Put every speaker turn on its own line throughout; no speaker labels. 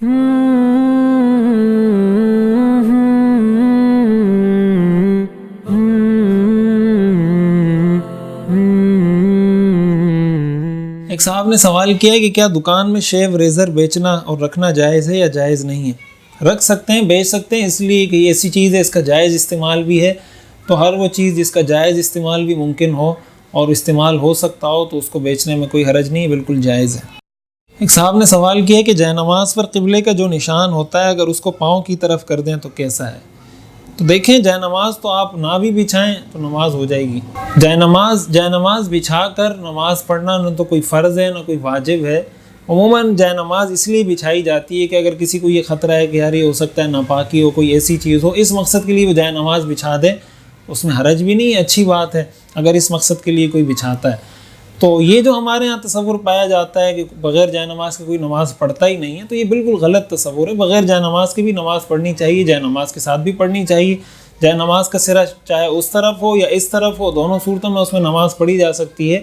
ایک صاحب نے سوال کیا کہ کیا دکان میں شیو ریزر بیچنا اور رکھنا جائز ہے یا جائز نہیں ہے؟ رکھ سکتے ہیں، بیچ سکتے ہیں، اس لیے کہ یہ ایسی چیز ہے اس کا جائز استعمال بھی ہے، تو ہر وہ چیز جس کا جائز استعمال بھی ممکن ہو اور استعمال ہو سکتا ہو تو اس کو بیچنے میں کوئی حرج نہیں، بالکل جائز ہے۔ ایک صاحب نے سوال کیا کہ جے نماز پر قبلے کا جو نشان ہوتا ہے اگر اس کو پاؤں کی طرف کر دیں تو کیسا ہے؟ تو دیکھیں، جے نماز تو آپ نہ بھی بچھائیں تو نماز ہو جائے گی۔ جے نماز بچھا کر نماز پڑھنا نہ تو کوئی فرض ہے نہ کوئی واجب ہے۔ عموماً جے نماز اس لیے بچھائی جاتی ہے کہ اگر کسی کو یہ خطرہ ہے کہ یار یہ ہو سکتا ہے ناپاکی ہو، کوئی ایسی چیز ہو، اس مقصد کے لیے وہ جے نماز بچھا دے، اس میں حرج بھی نہیں ہے، اچھی بات ہے اگر اس مقصد کے لیے کوئی بچھاتا ہے۔ تو یہ جو ہمارے ہاں تصور پایا جاتا ہے کہ بغیر جے نماز کے کوئی نماز پڑھتا ہی نہیں ہے، تو یہ بالکل غلط تصور ہے۔ بغیر جے نماز کے بھی نماز پڑھنی چاہیے، جے نماز کے ساتھ بھی پڑھنی چاہیے۔ جے نماز کا سرا چاہے اس طرف ہو یا اس طرف ہو، دونوں صورتوں میں اس میں نماز پڑھی جا سکتی ہے۔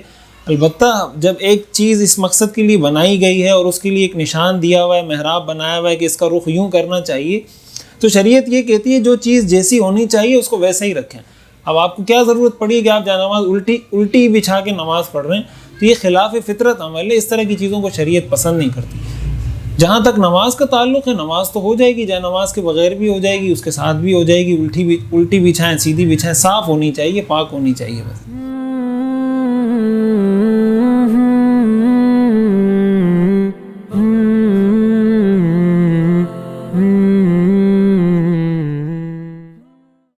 البتہ جب ایک چیز اس مقصد کے لیے بنائی گئی ہے اور اس کے لیے ایک نشان دیا ہوا ہے، محراب بنایا ہوا ہے کہ اس کا رخ یوں کرنا چاہیے، تو شریعت یہ کہتی ہے جو چیز جیسی ہونی چاہیے اس کو ویسے ہی رکھیں۔ اب آپ کو کیا ضرورت پڑی ہے کہ آپ جے نماز الٹی بچھا کے نماز پڑھ رہے ہیں؟ تو یہ خلاف فطرت عمل ہے، اس طرح کی چیزوں کو شریعت پسند نہیں کرتی۔ جہاں تک نماز کا تعلق ہے، نماز تو ہو جائے گی، جے نماز کے بغیر بھی ہو جائے گی، اس کے ساتھ بھی ہو جائے گی۔ الٹی بچھائیں، سیدھی بچھائیں، صاف ہونی چاہیے، پاک ہونی چاہیے بس۔